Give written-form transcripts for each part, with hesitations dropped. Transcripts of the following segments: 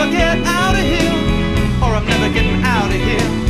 never get out of here, or I'm never getting out of here.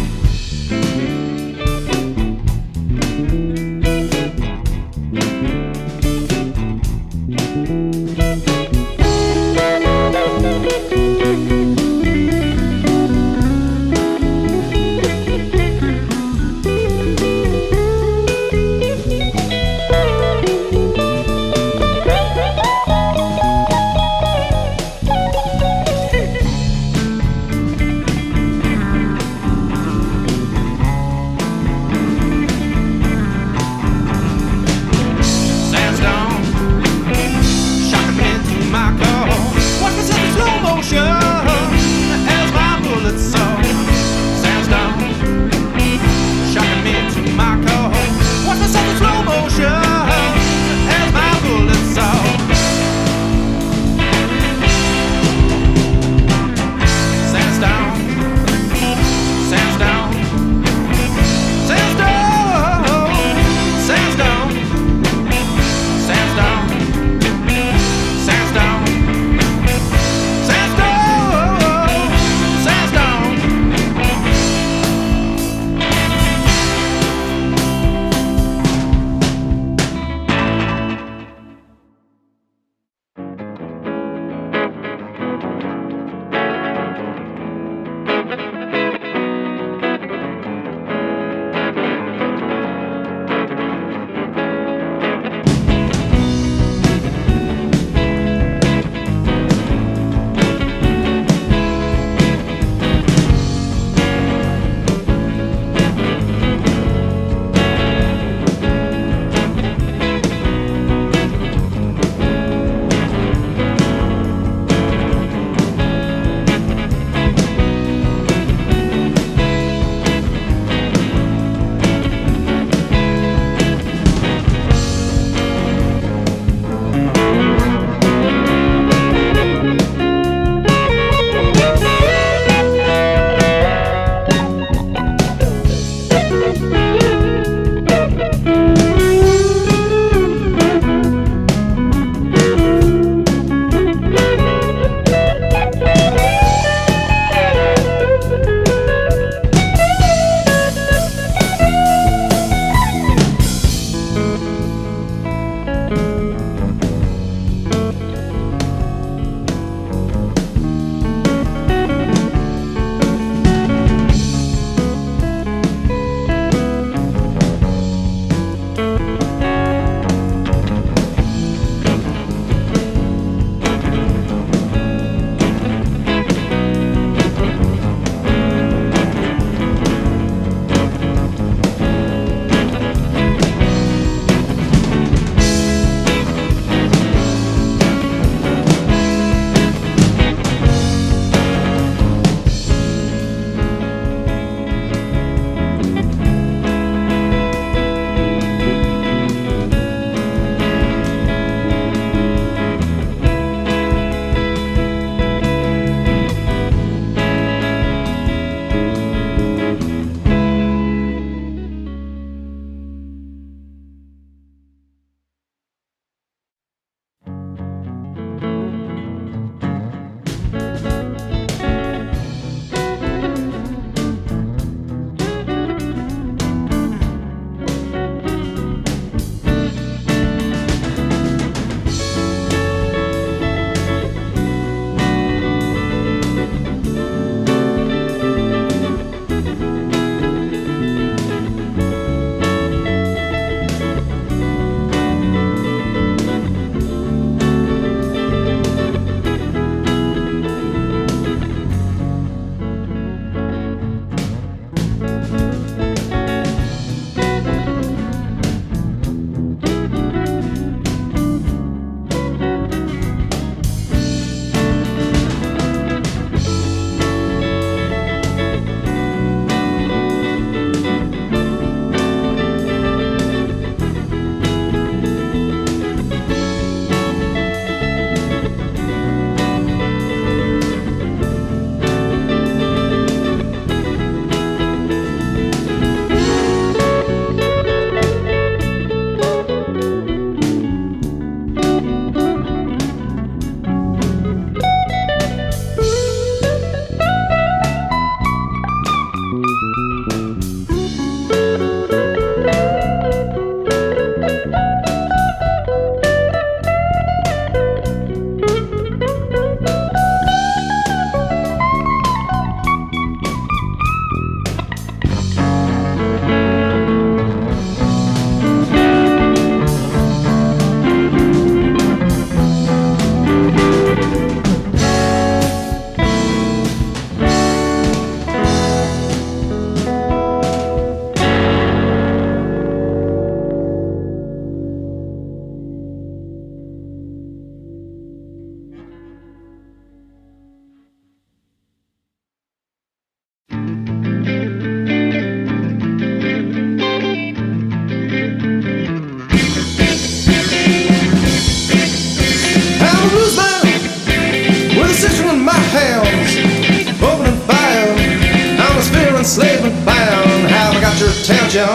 attention,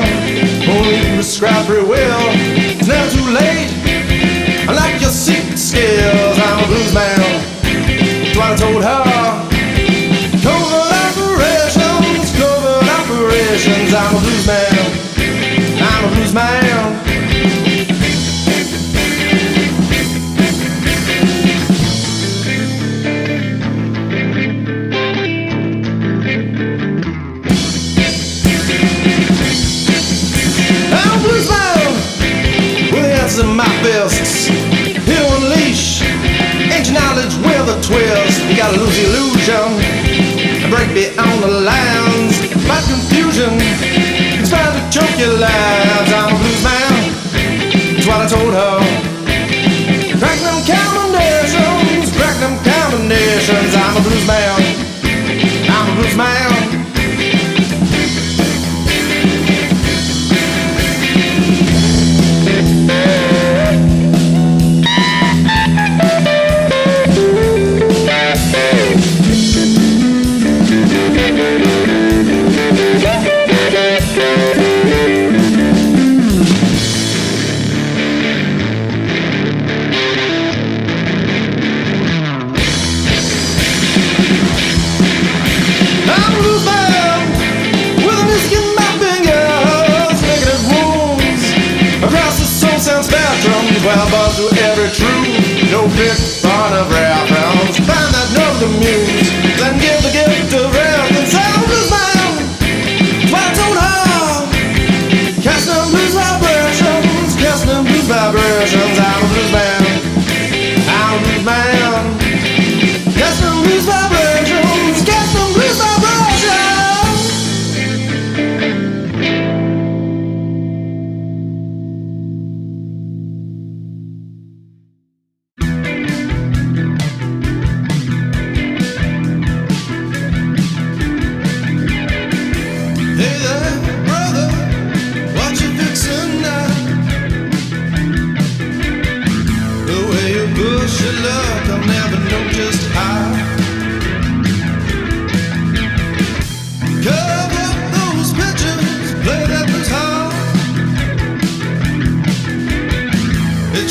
only prescribe free will. It's never too late. I like your secret skills. I'm a blues man. That's what I told her. Covert operations. I'm a blues man. I'm a blues man. In my fists, here to unleash ancient knowledge with a twist. You gotta lose the illusion and break beyond the lines. My confusion is trying to choke your lives. I'm a blues man, that's what I told her. Crack them combinations, crack them combinations. I'm a blues man, I'm a blues man. Well, buzz through every truth, no big fun of reference. Find that note of the muse, then give the gift of reverence. I'm a blues man, that's what I told her. Cast them blues vibrations, cast them blues vibrations. I'm a blues man, I'm a blues man. Cast them blues vibrations, cast them blues vibrations.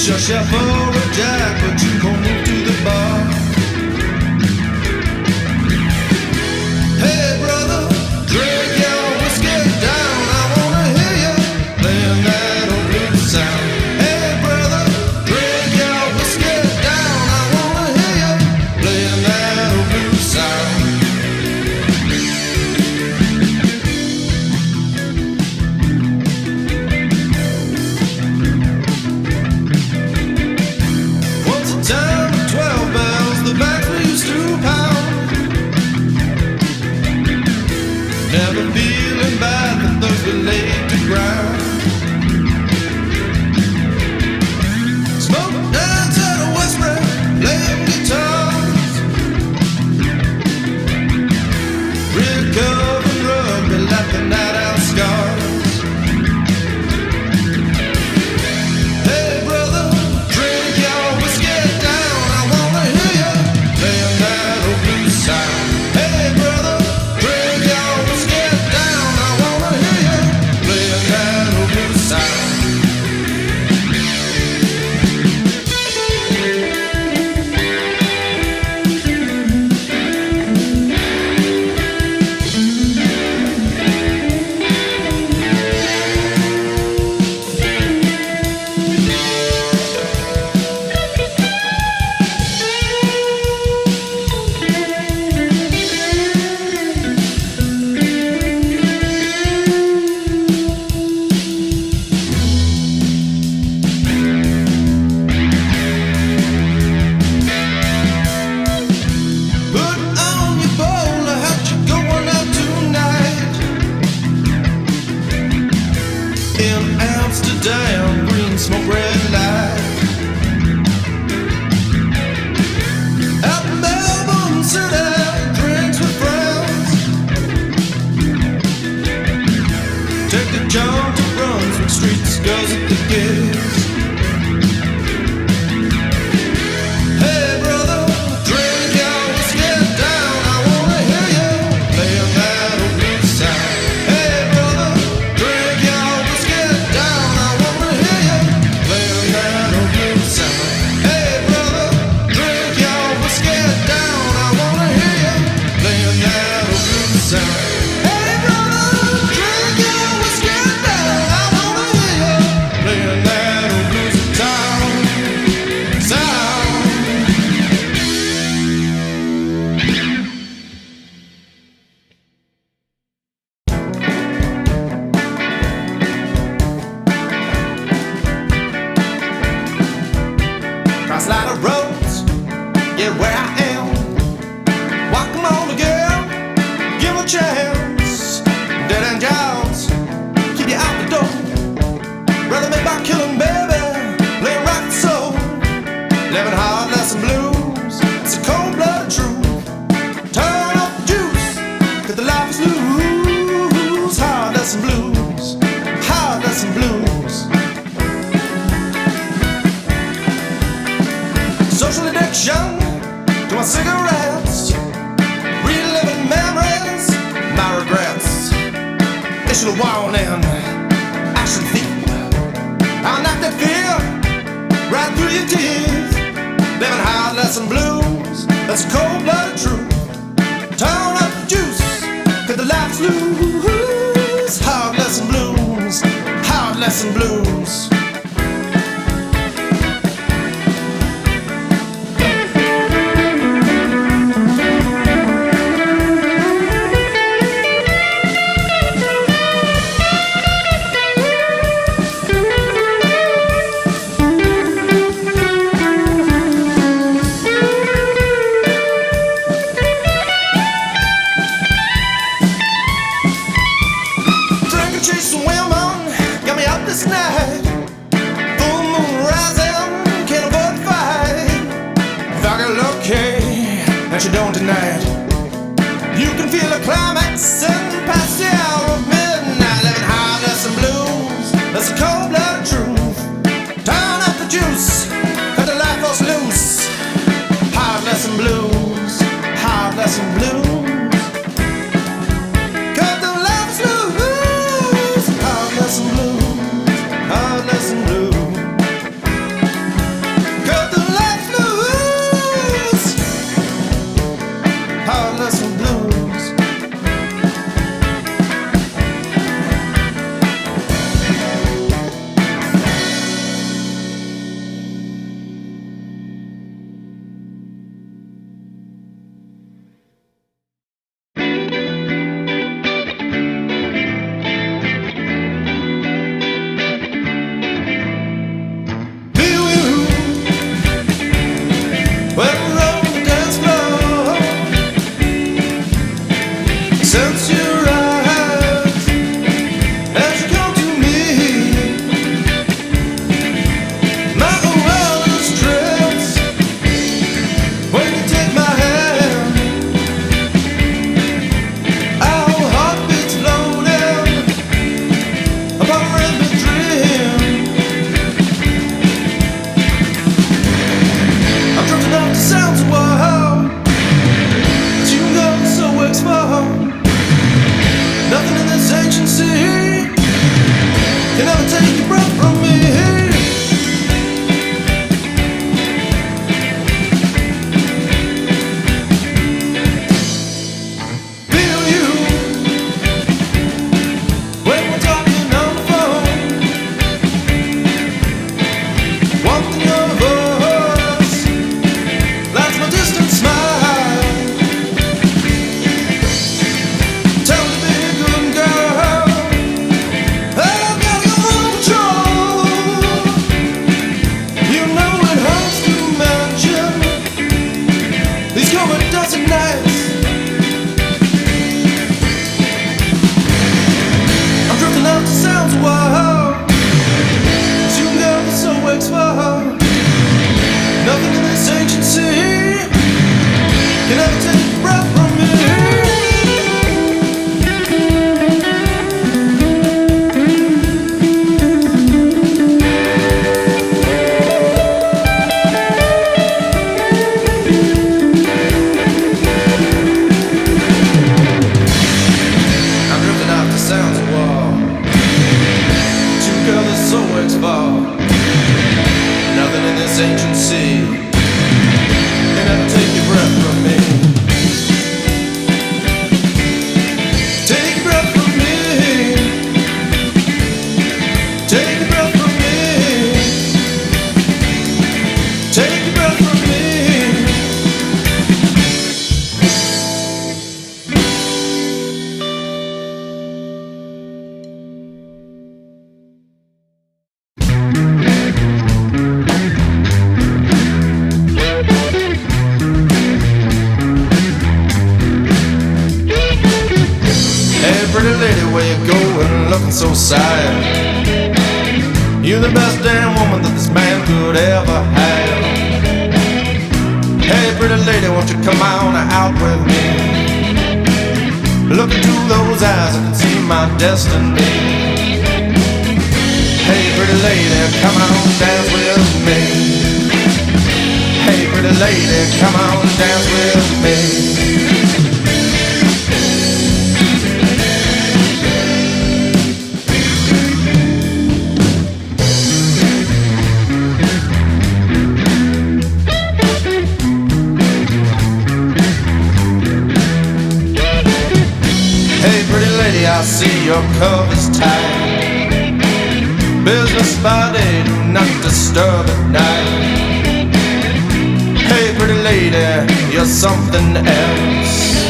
Just shout for a jack, but you gon' move to the bar. Hey brother, drink your whiskey down. I wanna hear you playing that old blues sound. Hey brother, drink your whiskey down. I wanna hear you playing that old blues sound. Time 12 bells, the bags we used to pound. Never feeling bad, the Thursday laid to ground. Smoke dance at a Westbury, playing guitars. Recovering rugby, laughing at our scars. to the wall and action theme. I'll knock that fear right through your tears. Living hard, lesson blues, that's a cold-blooded truth. Turn up the juice, 'cause the life's loose. Hard lesson blues, hard lesson blues. Chasing women, got me up this night. Full moon rising, can't avoid the fight. If I get lucky, and you don't deny it, you can feel a climax and past the hour of midnight. Living hard, lesson blues, that's a cold-blooded truth. Turn up the juice, cut the life force loose. Hard lesson blues, hard lesson blues. Sense your eyes as you come to me. My awareness drifts when you take my hand. Our heartbeats floating upon a rhythmic dream. I'm drifting off the sounds of wow, but you go so exposed. Nothing in this ancient sea can ever take your breath from me. Feel you when we're talking on the phone. Warmth in your voice lights my distant smile. Tell me nights. I'm drifting out to sounds of wow. You never so exposed. Nothing in this ancient sea can ever take your breath from me. Nothing in this ancient sea can ever take your breath from me. Take your breath from me. Take your breath from me. Take your breath from me. Pretty lady, where you going, looking so sad? You're the best damn woman that this man could ever have. Hey, pretty lady, won't you come on out with me? Look into those eyes, I can see my destiny. Hey, pretty lady, come on, dance with me. Hey, pretty lady, come on, dance with me. I see your cover's tight. Business by day, do not disturb at night. Hey pretty lady, you're something else.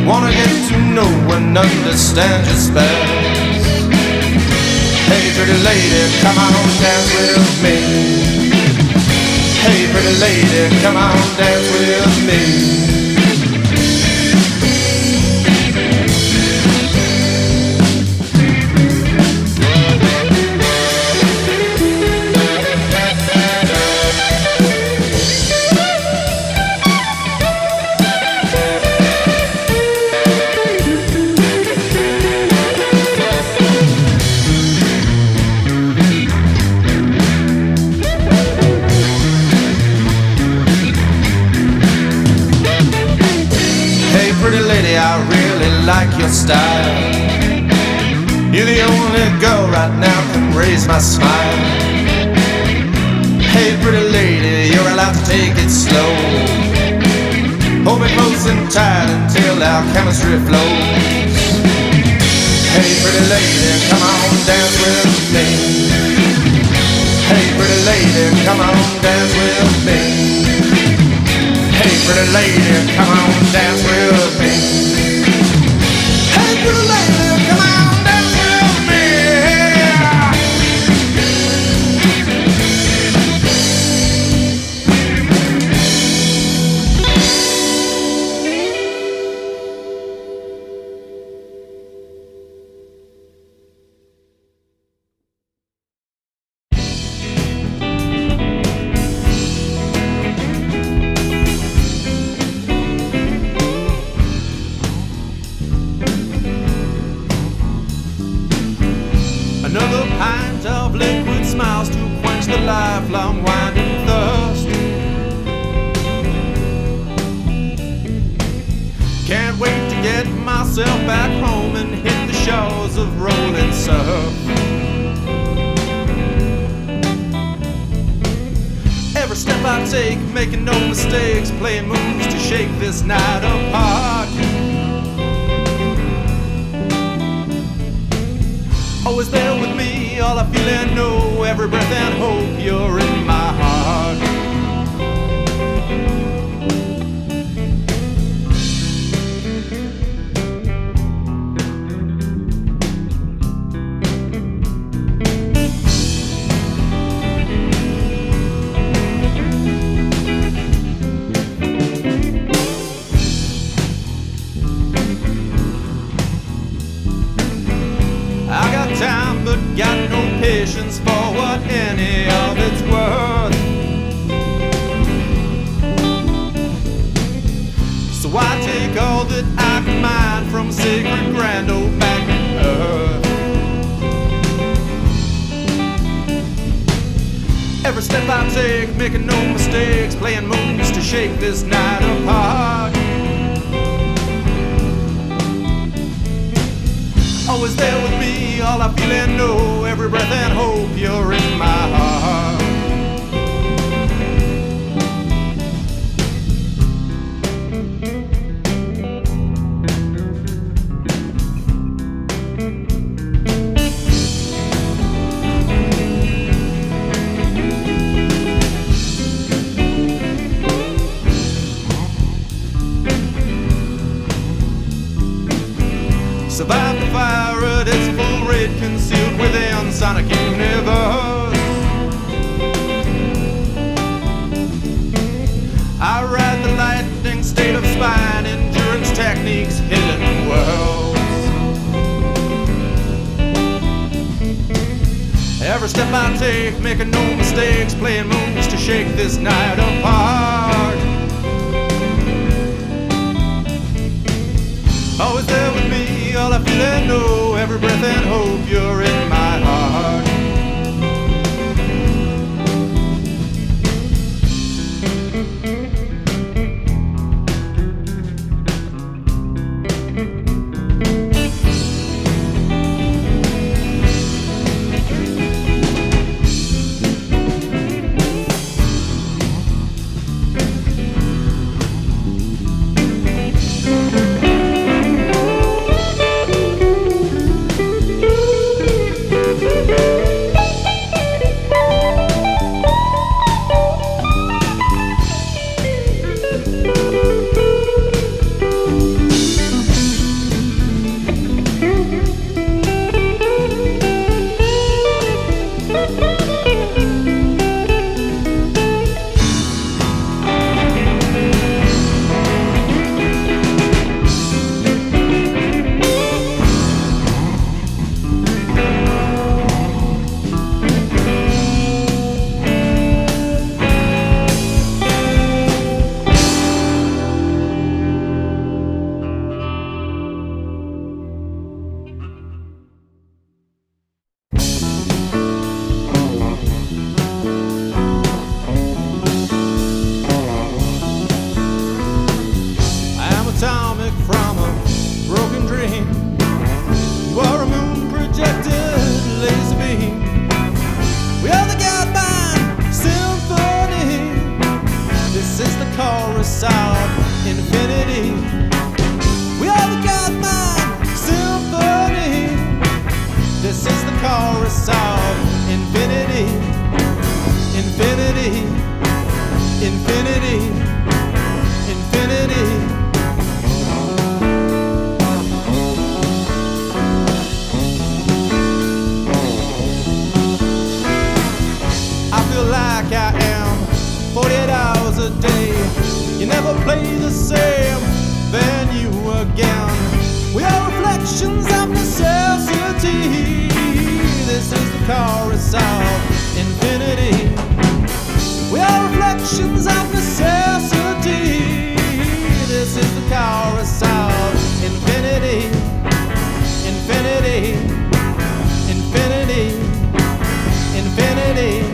Wanna get to know and understand your spells. Hey pretty lady, come on dance with me. Hey pretty lady, come on dance with me. Pretty lady, I really like your style. You're the only girl right now can raise my smile. Hey pretty lady, you're allowed to take it slow. Hold me close and tight until our chemistry flows. Hey pretty lady, come on dance with me. Hey pretty lady, come on dance with me. Hey pretty lady, come on dance with me. Hey pretty lady, come on dance with me. Another pint of liquid smiles to quench the lifelong winding thirst. Can't wait to get myself back home and hit the shores of rolling surf. Every step I take, making no mistakes, playing moves to shake this night apart. Always there with me, all I feel and know, every breath and hope, you're in my heart. Time, but got no patience for what any of it's worth. So I take all that I can mine from sacred grand old back earth. Every step I take, making no mistakes, playing moves to shake this night apart. Always there with me, all I feel and know, every breath and hope, you're in my heart. Survive the fire at its full rate, concealed within sonic universe. I ride the lightning state of spine, endurance techniques, hidden worlds. Every step I take, making no mistakes, playing moves to shake this night apart. Always there with me, all I feel and know, every breath and hope, you're in my heart. This is the chorus of infinity, infinity, infinity, infinity. I feel like I am 48 hours a day. You never play the same venue again. We are reflections of necessity. This is the chorus of infinity. We are reflections of necessity. This is the chorus of infinity, infinity, infinity, infinity.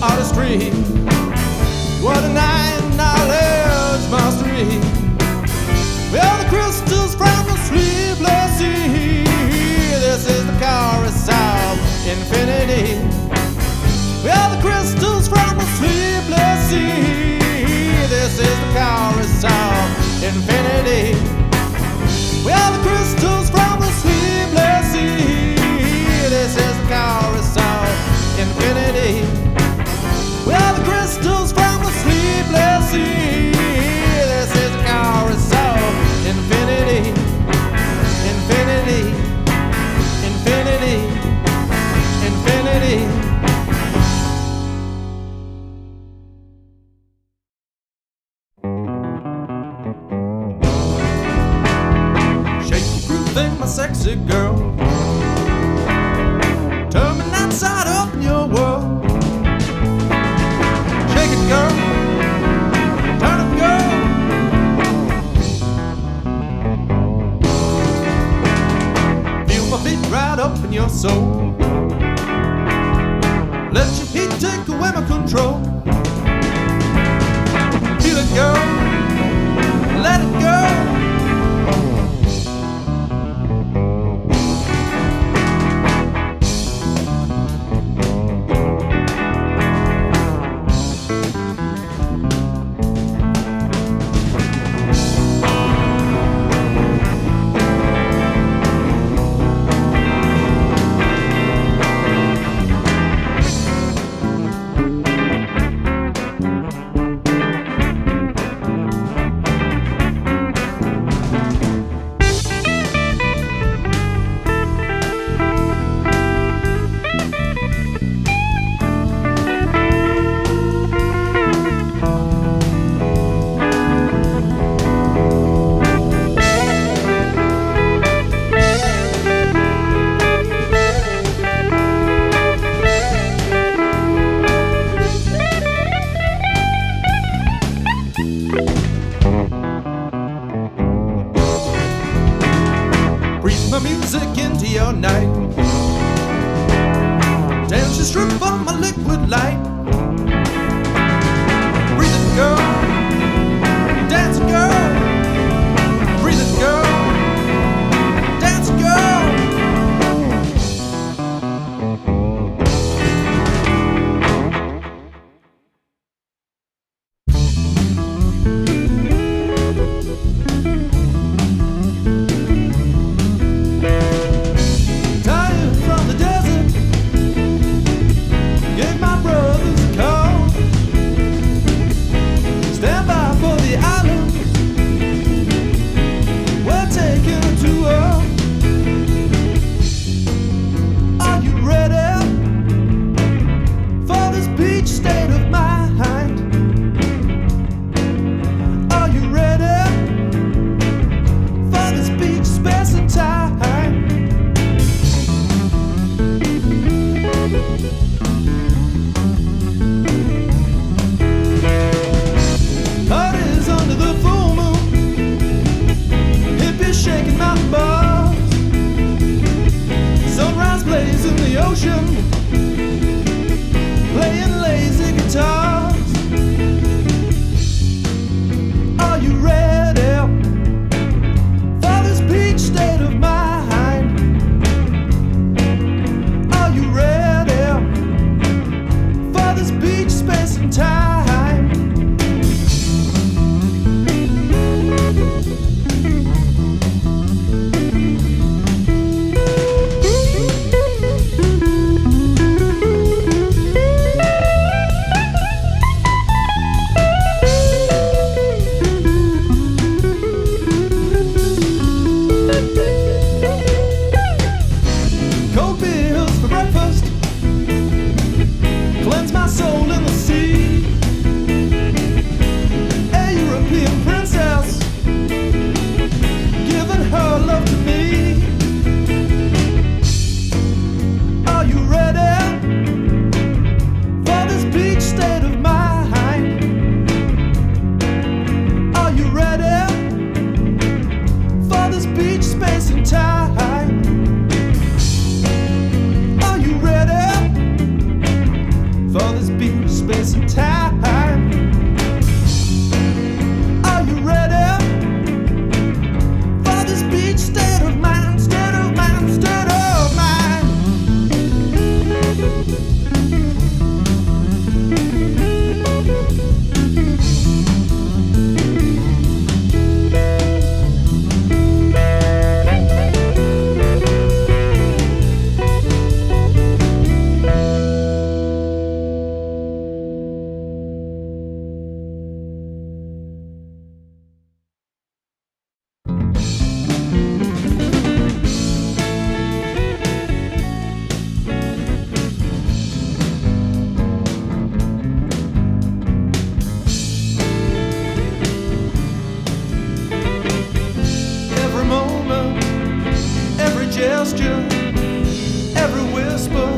Artistry, what a nine knowledge mastery. We are the crystals from the sleepless sea. This is the chorus of infinity. We are the crystals from the sleepless sea. This is the chorus of infinity. We are the crystals from the sleepless sea. This is the chorus of infinity. We are the crystals from the sleepless sea. This is the chorus of infinity, infinity, infinity, infinity. Shake your groove thing, my sexy girl. Turn me outside up in your world. Shake it, girl. Turn it, girl. Feel my feet right up in your soul. Let your heat take away my control. Feel it, girl. Let it go. Breathe my music into your night. Dance your strip on my liquid light. Breathe it, girl. Dance it, girl. Breathe it, girl. Dance it, girl. Tired from the desert, gave my brother ocean, playing lazy guitars. Are you ready for this beach state of mind? Are you ready for this beach space and time? Cold beers for breakfast, cleanse my soul in the sea. A European princess, giving her love to me. Are you ready for this beach state of mind? Are you ready for this beach space and time? For this beach space and time. Are you ready for this beach state of mind? State of mind, state of mind. Every moment, every gesture, every whisper,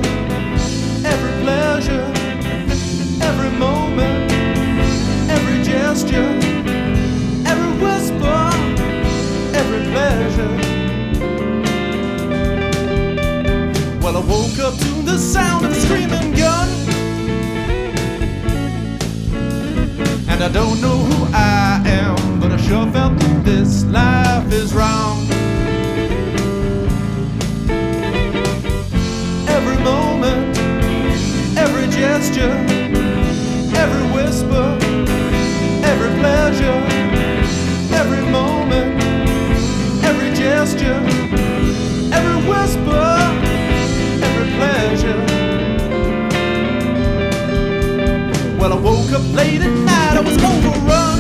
every pleasure, every moment, every gesture, every whisper, every pleasure. Well, I woke up to the sound of a screaming gun, and I don't know who I am, but I sure felt that this life is wrong. Every moment, every gesture, every whisper, every pleasure, every moment, every gesture, every whisper, every pleasure. Well, I woke up late at night, I was overrun,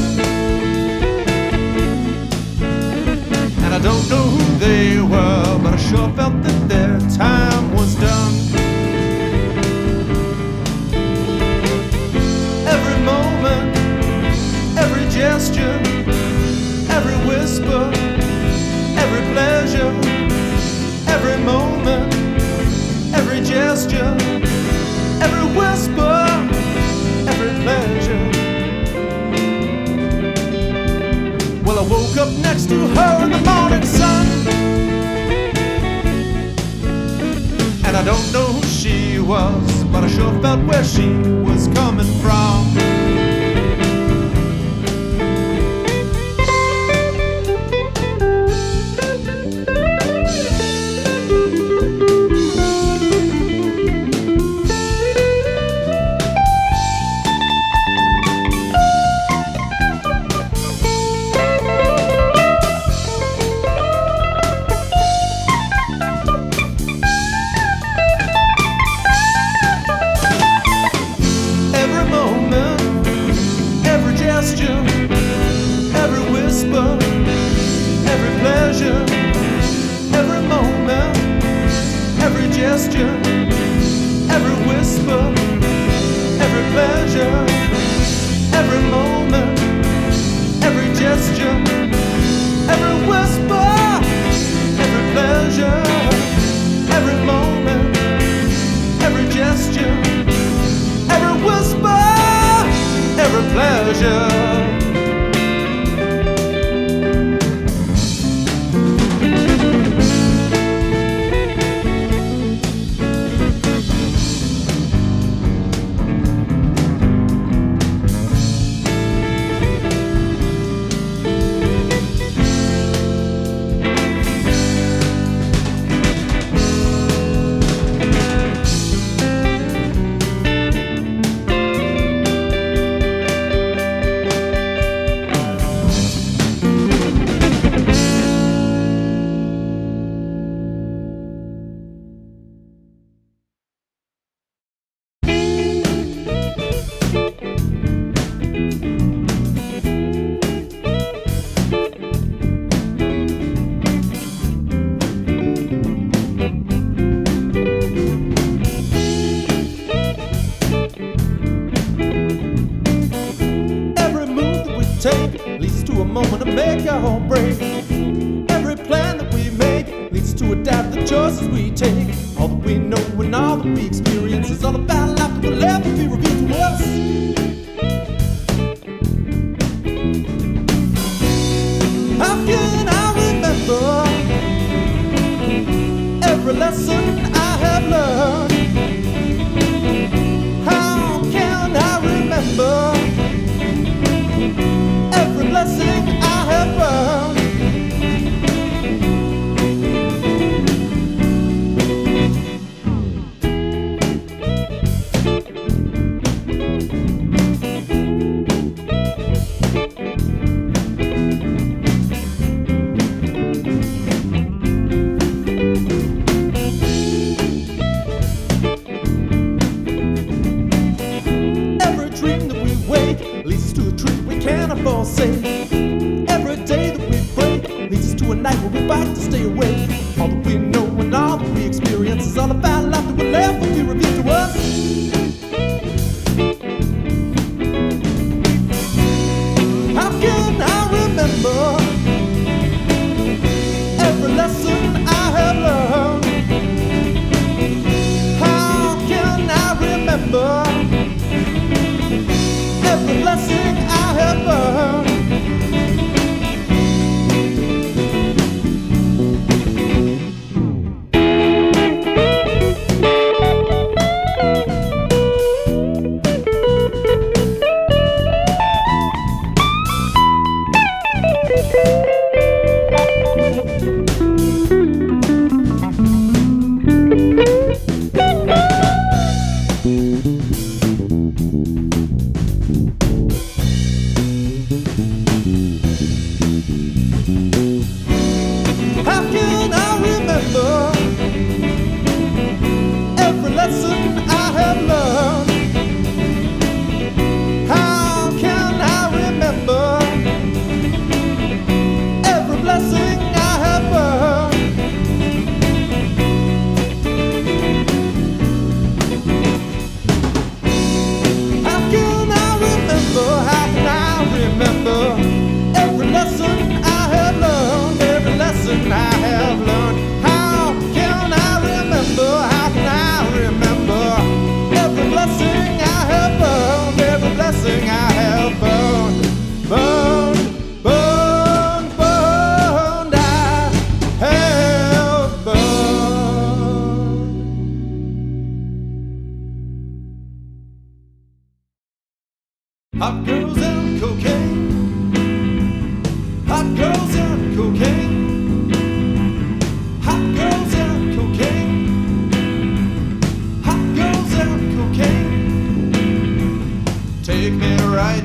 and I don't know who they were, but I sure felt that their time was done. Every moment, every gesture, every whisper, every pleasure, every moment, every gesture, every whisper, every pleasure. Well, I woke up next to her in the morning sun, and I don't know who she was, but I sure felt where she was coming from. leads to a moment to make or break. Every plan that we make leads to adapt the choices we take. All that we know and all that we experience is all about life that will ever be revealed to us. How can I remember every lesson I have learned? How can I remember every blessing I have earned? Every day that we break leads us to a night where we fight to stay awake. All that we know and all that we experience is all about life that will ever be revealed to us. How can I remember every lesson I have learned? How can I remember every blessing I have earned? How can I remember every lesson I have learned? How can I remember every blessing I have earned? How can I remember? How can I remember every lesson I have learned? Every lesson I have learned. How can I remember? How can I remember every blessing I have earned? Every blessing I have earned. Burned, burned, burned. I have burned. Hot girls and cocaine. Hot girls and cocaine. Hot girls and cocaine. Hot girls and cocaine. Take me right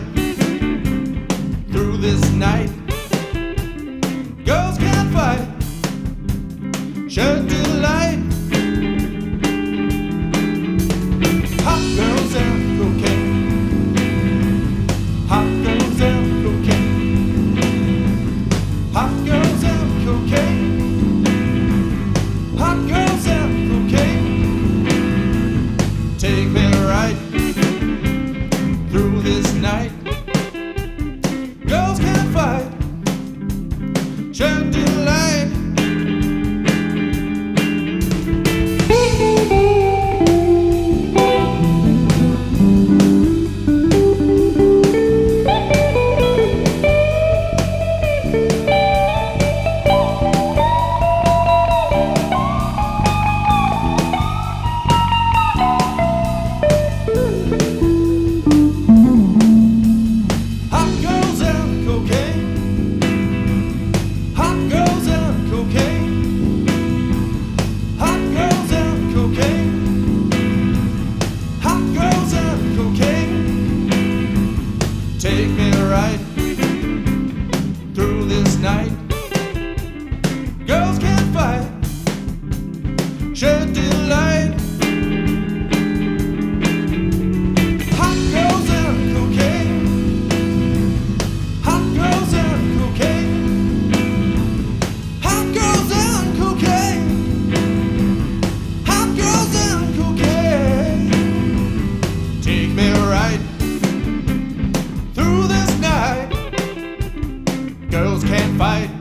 through this night. Girls can't fight. Shed delight. Hot girls and cocaine. Hot girls and cocaine. Hot girls and cocaine. Hot girls and cocaine. Take me right through this night. Girls can't fight. Shed delight. Hot girls and cocaine. Hot girls. girls can't fight.